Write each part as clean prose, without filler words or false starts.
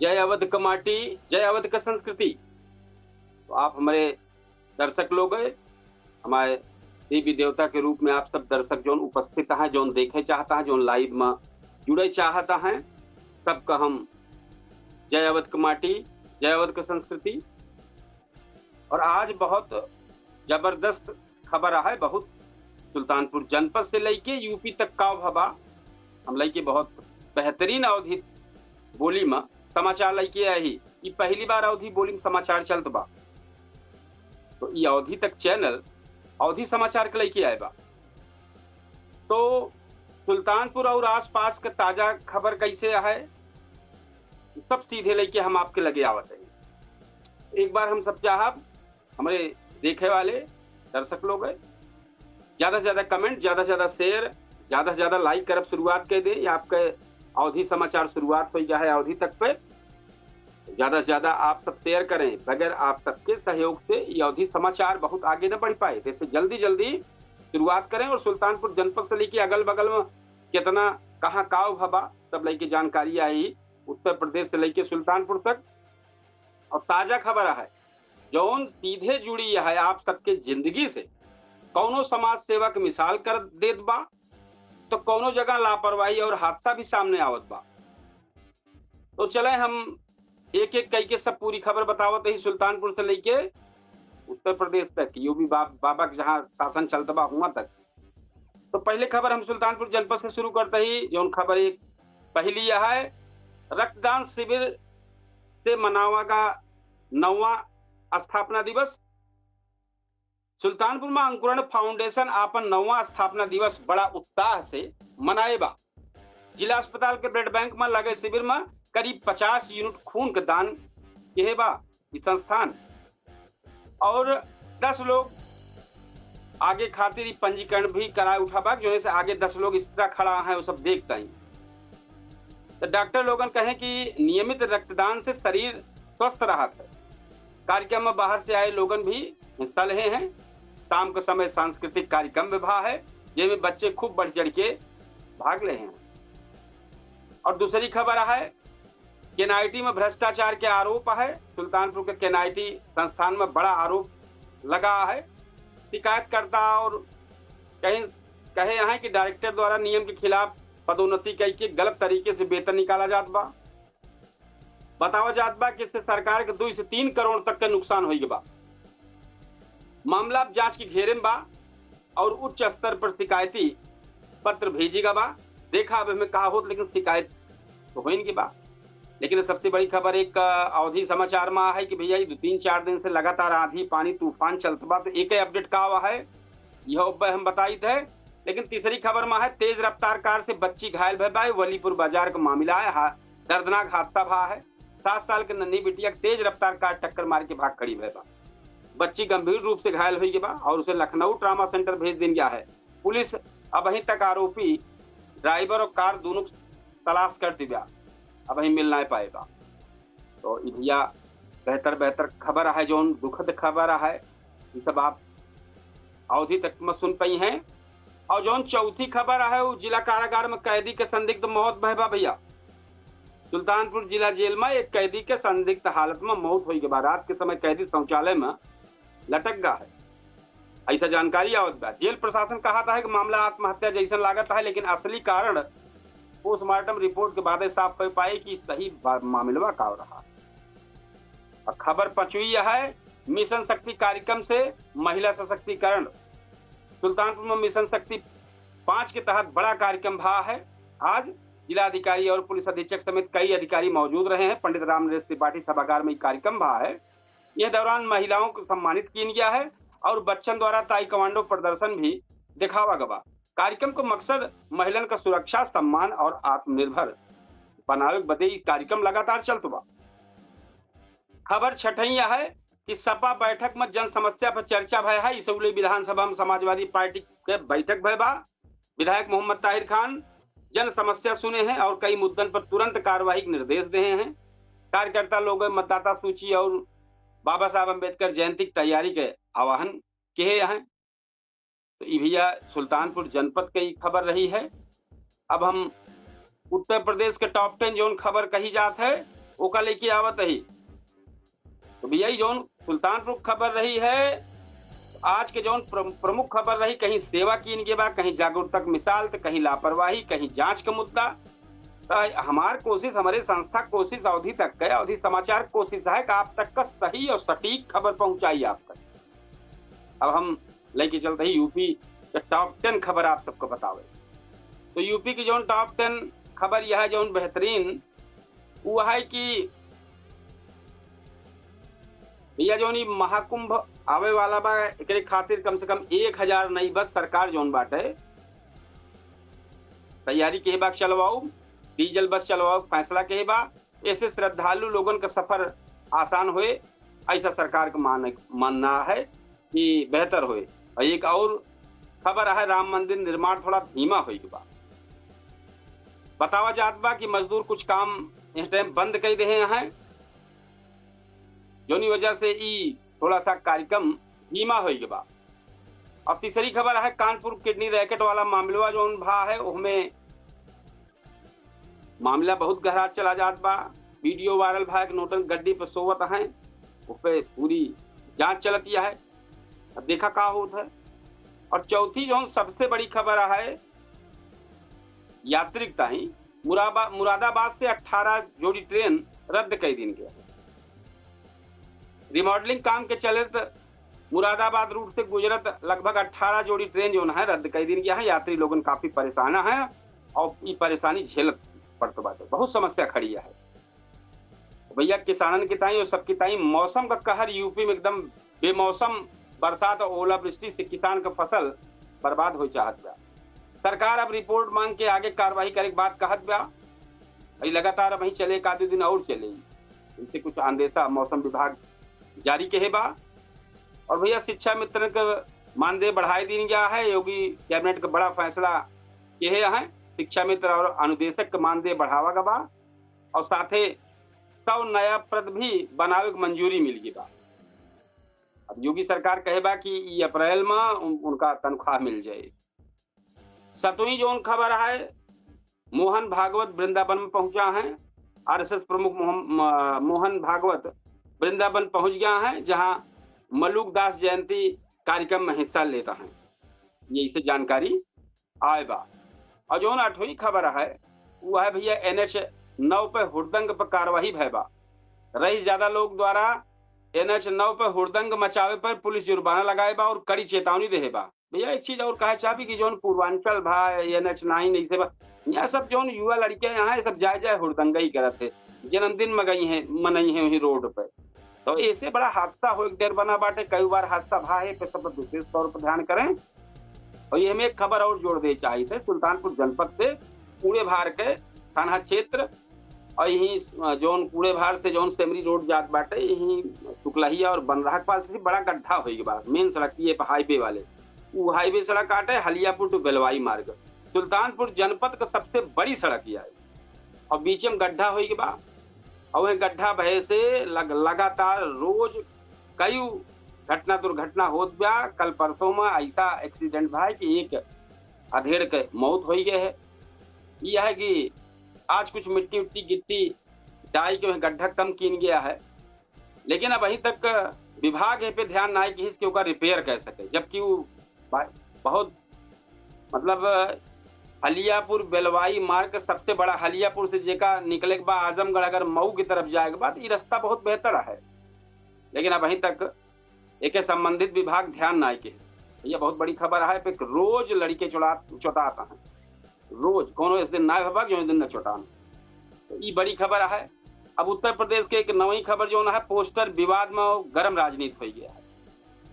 जय अवध का माटी, जय अवध का संस्कृति। तो आप हमारे दर्शक लोग हैं, हमारे देवी देवता के रूप में आप सब दर्शक जोन उपस्थित हैं, जोन देखे चाहता है, जोन लाइव में जुड़े चाहता है, सबका हम जय अवध का माटी, जय अवध का संस्कृति। और आज बहुत जबरदस्त खबर है, बहुत सुल्तानपुर जनपद से लेके यूपी तक का भबा हम लेके बहुत बेहतरीन अवधि बोली में समाचार लेके आई। ये पहली बार अवधि बोली में समाचार चलत बा, तो ये अवधि तक चैनल अवधि समाचार के लेके आए बा। तो सुल्तानपुर और आसपास का ताजा खबर कैसे है, सब सीधे लेके हम आपके लगे आवत है। एक बार हम सब चाहब हमारे देखे वाले दर्शक लोग है, ज्यादा से ज्यादा कमेंट, ज्यादा से ज्यादा शेयर, ज्यादा से ज्यादा लाइक करब शुरुआत कर दे। आपके अवधि समाचार शुरुआत हो गया है अवधि तक पे, ज्यादा से ज्यादा आप सब शेयर करें। बगैर आप सबके सहयोग से ये अवधि समाचार बहुत आगे न बढ़ पाए, जैसे जल्दी जल्दी शुरुआत करें। और सुल्तानपुर जनपद से लेके अगल बगल में कितना कहाँ काव भबा सब लेके जानकारी आई, उत्तर प्रदेश से लेके सुल्तानपुर तक। और ताजा खबर है जौन सीधे जुड़ी है आप सबके जिंदगी से, कौनो समाज सेवा की मिसाल कर देत बा, तो कौनो जगह लापरवाही और हादसा भी सामने आवत बा। तो चले हम एक एक कई के सब पूरी खबर बतावत ही, सुल्तानपुर से लेके उत्तर प्रदेश तक, यूपी बाबा के जहाँ शासन चलता बा हुआ तक। तो पहले खबर हम सुल्तानपुर जनपद से शुरू करते ही, जो खबर एक पहली यह है, रक्तदान शिविर से मनावागा 9वां स्थापना दिवस। सुल्तानपुर में अंकुरण फाउंडेशन आपन 9वां स्थापना दिवस बड़ा उत्साह से मनाएबा। जिला अस्पताल के ब्लड बैंक में लगे शिविर में करीब 50 यूनिट खून का दान किए बा इस संस्थान, और 10 लोग आगे खातिर पंजीकरण भी कराए उठाबा, जो से आगे 10 लोग इस तरह खड़ा है वो सब देखता ही। तो डॉक्टर लोगन कहे कि नियमित रक्तदान से शरीर स्वस्थ रहता है। कार्यक्रम में बाहर से आए लोगन भी हिस्सा रहे हैं। शाम के समय सांस्कृतिक कार्यक्रम विभाग है, जिसमें बच्चे खूब बढ़ चढ़ के भाग ले हैं। और दूसरी खबर है, केनाईटी में भ्रष्टाचार के आरोप है। सुल्तानपुर के केनाईटी संस्थान में बड़ा आरोप लगा है। शिकायतकर्ता और कहे हैं कि डायरेक्टर द्वारा नियम के खिलाफ पदोन्नति करके गलत तरीके से वेतन निकाला जात बा। बतावा जात बा कि इससे सरकार के 2 से 3 करोड़ तक का नुकसान हो बा। मामला जांच के घेरे में बा और उच्च स्तर पर शिकायती पत्र भेजेगा बा। देखा अब हमें कहा हो, लेकिन शिकायत तो हो इनकी बा। लेकिन सबसे बड़ी खबर एक अवधि समाचार में है कि भैया ये 2-3-4 दिन से लगातार आंधी पानी तूफान चलता बा। तो एक अपडेट का हुआ है, यह हम बताई थे। लेकिन तीसरी खबर में है, तेज रफ्तार कार से बच्ची घायल भय बा। वलीपुर बाजार का मामला है, दर्दनाक हादसा भा है। 7 साल के नन्ही बिटिया तेज रफ्तार कार टक्कर मार के भाग खड़ी भय बा। बच्ची गंभीर रूप से घायल हुई बा और उसे लखनऊ ट्रामा सेंटर भेज दिया गया है। पुलिस अब अभी तक आरोपी ड्राइवर और कार दोनों तलाश कर दिया, अब ही मिल नहीं पाएगा। तो भैया बेहतर खबर है, जो दुखद खबर है, ये सब आप अवधि तक में सुन पाई हैं। और जो चौथी खबर है, वो जिला कारागार में कैदी के संदिग्ध मौत भयबा। भैया सुल्तानपुर जिला जेल में एक कैदी के संदिग्ध हालत में मौत हुई के बाद रात के समय कैदी शौचालय में लटक गया है, ऐसा जानकारी आवत बा। जेल प्रशासन कहा था कि मामला आत्महत्या जैसा लागत है, लेकिन असली कारण पोस्टमार्टम रिपोर्ट के बाद साफ कर पाए कि सही मामला का रहा। और खबर 5वीं है, मिशन शक्ति कार्यक्रम से महिला सशक्तिकरण। सुल्तानपुर में मिशन शक्ति 5 के तहत बड़ा कार्यक्रम भा है। आज जिलाधिकारी और पुलिस अधीक्षक समेत कई अधिकारी मौजूद रहे हैं। पंडित राम नरेश त्रिपाठी सभागार में कार्यक्रम भा है। यह दौरान महिलाओं को सम्मानित किया गया है और बच्चन द्वारा ताइक्वांडो प्रदर्शन भी दिखावा गया। कार्यक्रम का मकसद महिलन का सुरक्षा, सम्मान और आत्मनिर्भर बनावे बदे कार्यक्रम लगातार चलता बा। खबर 6वीं है कि सपा बैठक में जन समस्या पर चर्चा भय है। इसलिए विधानसभा में समाजवादी पार्टी के बैठक भय बा। विधायक मोहम्मद ताहिर खान जन समस्या सुने हैं और कई मुद्दन पर तुरंत कार्रवाई के निर्देश दिए हैं। कार्यकर्ता लोग मतदाता सूची और बाबा साहब अम्बेडकर जयंती की तैयारी के आह्वान किए हैं। तो ये भैया सुल्तानपुर जनपद की खबर रही है। अब हम उत्तर प्रदेश के टॉप 10 जोन खबर कही जात है, ओका लेके आवत ही। तो भैया जौन सुल्तानपुर खबर रही है, आज के जौन प्रमुख खबर रही, कहीं सेवा की इनके बा, कहीं जागरूकता मिसाल, तो कहीं लापरवाही, कहीं जांच का मुद्दा। तो हमार कोशिश, हमारे संस्था कोशिश अवधि तक है, अवधि समाचार कोशिश है कि आप तक का सही और सटीक खबर पहुंचाई आप तक। अब हम लेके चलते ही यूपी के टॉप 10 खबर आप सबको बतावे। तो यूपी की जौन टॉप 10 खबर यह है जौन बेहतरीन, वो है कि भैया जौन महाकुंभ आवे वाला बा, एकरे खातिर कम से कम 1000 नई बस सरकार जौन बाटे तैयारी के बा चलवाऊ, डीजल बस चलवाऊ फैसला के बा। ऐसे श्रद्धालु लोगन का सफर आसान होए, ऐसा सरकार का मानना है कि बेहतर होए। और एक और खबर है, राम मंदिर निर्माण थोड़ा धीमा हो बा। बतावा जात बा कि मजदूर कुछ काम इस टाइम बंद कर रहे हैं, जोनी वजह से ई थोड़ा सा कार्यक्रम धीमा हो बा। अब तीसरी खबर है, कानपुर किडनी रैकेट वाला मामला जो भा है, उसमें मामला बहुत गहरा चला जात बा। वीडियो वायरल भा, नोटन गड्डी पर सोवत है, उस पर पूरी जांच चलती है। अब देखा का होता है। और चौथी जो सबसे बड़ी खबर है, यात्रिक ही मुरादाबाद से 18 जोड़ी ट्रेन रद्द कर दी गया। रिमॉडलिंग काम के चलत मुरादाबाद रूट से गुजरत लगभग 18 जोड़ी ट्रेन जो है रद्द कर दी गया है। यात्री लोगन काफी परेशान है और ये परेशानी झेलत पड़त बाटे, बहुत समस्या खड़ी है भैया। किसानन के ताई और सबके ताई मौसम का कहर यूपी में एकदम बेमौसम बरसात और ओलावृष्टि से किसान का फसल बर्बाद हो चाहत बा। सरकार अब रिपोर्ट मांग के आगे कार्रवाई करे के बात कहत बा। लगातार अब वही चले, एक आधे दिन और चले, इनसे कुछ अंदेशा मौसम विभाग जारी के बा। और भैया शिक्षा मित्र का मानदेय बढ़ाई दी गया है। योगी कैबिनेट का बड़ा फैसला ये है, शिक्षा मित्र और अनुदेशक का मानदेय बढ़ावा का बा। और साथे 100 नया पद भी बनावे की मंजूरी मिल गई बा। अब योगी सरकार कहे बा कि अप्रैल में उनका तनख्वाह मिल जाए। 7वीं जोन खबर है, मोहन भागवत वृंदावन में पहुंचा है। आरएसएस प्रमुख मोहन भागवत वृंदावन पहुंच गया है, जहां मलुक दास जयंती कार्यक्रम में हिस्सा लेता है। ये इसे जानकारी आए बा। और जो 8वीं खबर है वो है भैया, NH9 पे हुड़दंग पर कार्रवाई भैबा। रही ज्यादा लोग द्वारा NH9 पे हुड़दंग मचावे पर पुलिस जुर्माना लगाए बा और कड़ी चेतावनी दे बा। भैया एक चीज और कहे चाहबी कि जो पूर्वांचल भा NH9 नहीं से यहाँ सब जो युवा लड़के यहाँ सब जाए जाए हुड़दंगा ही करते, जन्मदिन में गई है मनई है वही रोड पे। तो ऐसे बड़ा हादसा हो, एक देर बना बाटे, कई बार हादसा भा है, सब विशेष तौर पर ध्यान करें। और ये हमें एक खबर और जोड़ दे चाहिए थे, सुल्तानपुर जनपद से कूड़े भार के थाना क्षेत्र और यही जोन कूड़े भार से जोन सेमरी रोड जात बाटे, यही शुक्लहिया और बनराह के पास बड़ा गड्ढा हो गया। मेन सड़क ये हाईवे वाले, वो हाईवे सड़क आटे हलियापुर टू बेलवाई मार्ग, सुल्तानपुर जनपद का सबसे बड़ी सड़क यह है। और बीच में गड्ढा हो गया और गड्ढा बहे से लगातार रोज कई घटना दुर्घटना होत बा। कल परसों में ऐसा एक्सीडेंट भाई कि एक अधेड़ के मौत हो गए है। यह है कि आज कुछ मिट्टी उट्टी गिट्टी डाई के गड्ढा कम कीन गया है, लेकिन अब अभी तक विभाग पे ध्यान ना है कि इसके ऊपर रिपेयर कर सके। जबकि वो बहुत मतलब हलियापुर बेलवाई मार्ग सबसे बड़ा, हलियापुर से जेका निकले के बाद आजमगढ़ अगर मऊ की तरफ जाए के बाद ये रास्ता बहुत बेहतर है, लेकिन अब अभी तक एक संबंधित विभाग ध्यान ना के। ये बहुत बड़ी खबर है पे रोज लड़के चौटाता है, रोज कोनो इस दिन ना भगा जो इस दिन न चौटान। तो ये बड़ी खबर है। अब उत्तर प्रदेश के एक नई खबर जो है, पोस्टर विवाद में गर्म राजनीति हो गया है।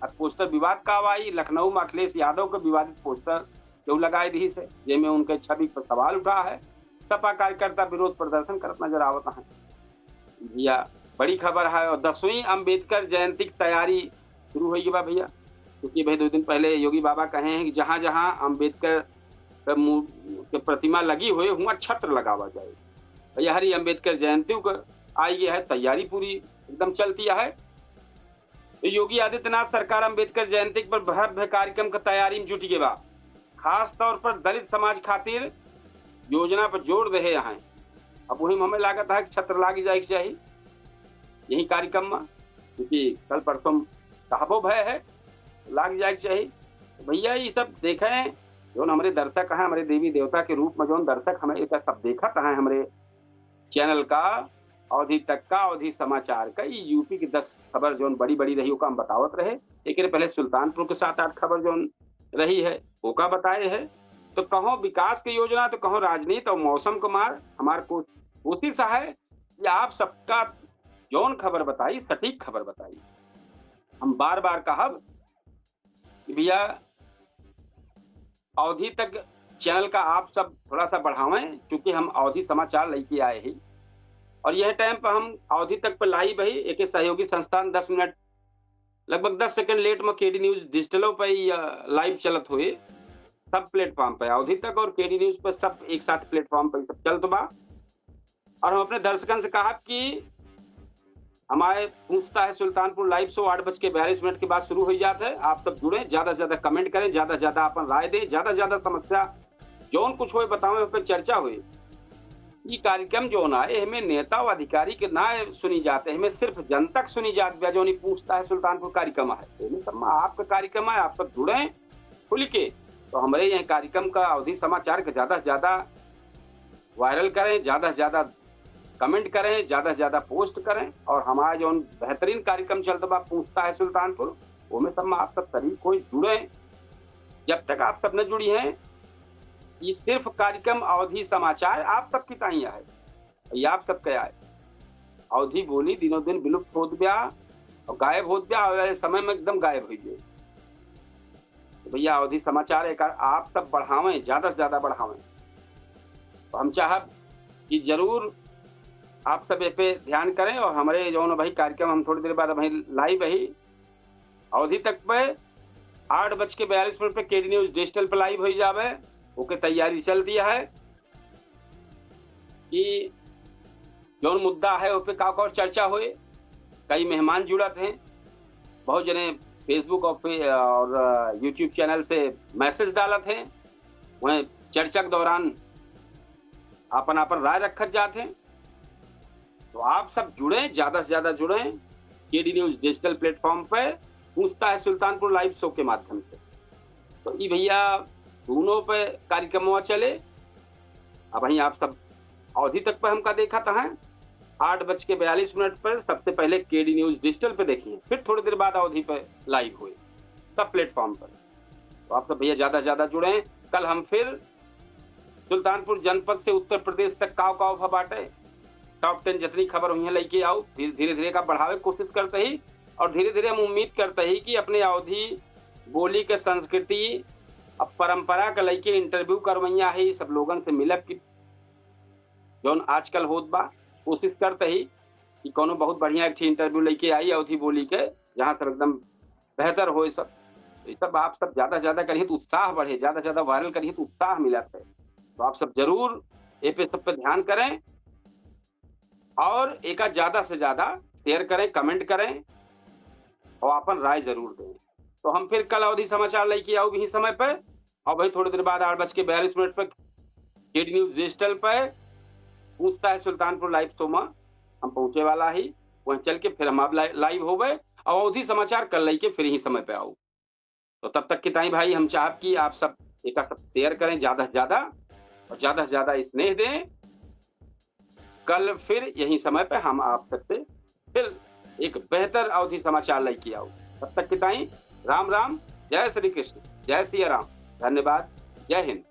अब पोस्टर विवाद का आई, लखनऊ में अखिलेश यादव के विवादित पोस्टर क्यों लगाए दी से, जिसमें उनके छवि पर सवाल उठा है। सपा कार्यकर्ता विरोध प्रदर्शन करत नजर आवता है। भैया बड़ी खबर है। और 10वीं अम्बेडकर जयंती की तैयारी शुरू हो गई बा भैया, क्योंकि भाई 2 दिन पहले योगी बाबा कहे हैं कि जहां जहां अम्बेडकर के प्रतिमा लगी हुई वहां छत्र लगावा जाए। भैया हरी अम्बेडकर जयंती को आई है, तैयारी पूरी एकदम चलती है। तो योगी आदित्यनाथ सरकार अम्बेडकर जयंती पर भव्य कार्यक्रम का तैयारी में जुटी बा। खास तौर पर दलित समाज खातिर योजना पर जोर दे हैं। अब वही हमें लागत है कि छत्र लाग जाए चाहिए यही कार्यक्रम में, क्योंकि कल परसों कहबो भय है लाग जाए चाहिए। तो भैया ये सब देखें जो हमारे दर्शक हैं, हमारे देवी देवता के रूप में जो दर्शक हमें ये सब देखत हैं हमारे चैनल का, अवधि तक का, अवधि समाचार का, ये यूपी की 10 खबर जो बड़ी बड़ी रही का हम बतावत रहे, लेकिन पहले सुल्तानपुर के 7-8 खबर जो रही है वो का बताए है। तो कहो विकास की योजना तो कहो राजनीति और मौसम को मार, हमारे कोशिश है कि आप सबका जौन खबर बताई सटीक खबर बताई। हम बार बार कहब कि भैया अवधि तक चैनल का आप सब थोड़ा सा बढ़ावें, क्योंकि हम अवधि समाचार लेके आए ही और यह टाइम पर हम अवधि तक पर लाइव है एक सहयोगी संस्थान 10 मिनट लगभग 10 सेकंड लेट में केडी न्यूज डिजिटलों पर लाइव चलत हुए सब प्लेटफॉर्म पे अवधि तक और केडी न्यूज पर सब एक साथ प्लेटफॉर्म पर सब चलत बा। और हम अपने दर्शकों से कहा कि हमारे पूछता है सुल्तानपुर लाइव शो 8:42 के बाद शुरू हो जाता है। आप सब जुड़े, ज्यादा से ज्यादा कमेंट करें, ज्यादा से ज्यादा अपन राय दें, ज्यादा से ज्यादा समस्या जौन कुछ हो बताओ उस पर चर्चा हुई। ये कार्यक्रम जो ना है हमें नेता व अधिकारी के ना सुनी जाते, हमें सिर्फ जनता सुनी जाती है जो नहीं पूछता है सुल्तानपुर कार्यक्रम है सब आपका कार्यक्रम है। आप सब जुड़े खुल के, तो हमारे यहाँ कार्यक्रम का अवधि समाचार का ज्यादा से ज्यादा वायरल करें, ज्यादा से ज्यादा कमेंट करें, ज्यादा से ज्यादा पोस्ट करें। और हमारा जो बेहतरीन कार्यक्रम चलता बा पूछता है सुल्तानपुर, वो में सब आप सब सभी कोई जुड़े। जब तक आप सब न जुड़ी हैं, ये सिर्फ कार्यक्रम अवधि समाचार आप सब की ताइया है, ये आप सब क्या है। अवधि बोली दिनों दिन विलुप्त हो गया और गायब हो गया और समय में एकदम गायब हो गए। तो भैया अवधि समाचार एक आप सब बढ़ावें, ज्यादा से ज्यादा बढ़ावें। तो हम चाहब कि जरूर आप सब पे ध्यान करें और हमारे जो भाई कार्यक्रम हम थोड़ी देर बाद भाई लाइव ही अवधि तक पे 8:42 पे केडी न्यूज डिजिटल पे लाइव हो जावे। ओके तैयारी चल दिया है कि जो मुद्दा है उस पर का चर्चा हुए। कई मेहमान जुड़त हैं, बहुत जने फेसबुक और यूट्यूब चैनल से मैसेज डालत हैं, वहीं चर्चा के दौरान अपन अपन राय रखत जाते हैं। तो आप सब जुड़े, ज्यादा से ज्यादा जुड़े केडी न्यूज डिजिटल प्लेटफॉर्म पे पूछता है सुल्तानपुर लाइव शो के माध्यम से। तो ये भैया दोनों पे कार्यक्रम चले। अब वहीं आप सब अवधि तक पे हमका देखा था 8:42 पर सबसे पहले केडी न्यूज डिजिटल पे देखिए, फिर थोड़ी देर बाद अवधि पे लाइव हुए सब प्लेटफॉर्म पर। तो आप सब भैया ज्यादा से ज्यादा जुड़े। कल हम फिर सुल्तानपुर जनपद से उत्तर प्रदेश तक काव बाटे टॉप 10 जितनी खबर हुई है लेके आओ, धीरे धीरे का बढ़ावे कोशिश करते ही। और धीरे धीरे हम उम्मीद करते ही कि अपने अवधि बोली के संस्कृति अब परंपरा का लेके इंटरव्यू करवैया है सब लोगन से मिलब की जौन आजकल होत बा। कोशिश करते ही कि कोनो बहुत बढ़िया एक इंटरव्यू लेके आई अवधि बोली के, जहाँ सब एकदम बेहतर हो। सब आप सब ज्यादा से ज्यादा करिए तो उत्साह बढ़े, ज्यादा से ज्यादा वायरल करिए तो उत्साह मिलता है। तो आप सब जरूर ए पे सब पे ध्यान करें और एक ज्यादा से ज्यादा शेयर करें, कमेंट करें और अपन राय जरूर दें। तो हम फिर कल अवधि समाचार लेके आओ भी समय पर, और भाई थोड़ी देर बाद 8:42 पर केडी न्यूज डिजिटल पर पूछता है सुल्तानपुर लाइव शो में हम पहुंचे वाला ही। वहीं चल के फिर हम अब लाइव हो गए और अवधि समाचार कल लेके फिर ही समय पे आओ। तो तब तक की ताई भाई हम चाहब कि आप सब एक सब शेयर करें ज्यादा से ज्यादा और ज्यादा से ज्यादा स्नेह दें। कल फिर यही समय पे हम आप सबसे फिर एक बेहतर अवधि समाचार लेके आओ। तब तक की ताई राम राम, जय श्री कृष्ण, जय सिया राम, धन्यवाद, जय हिंद।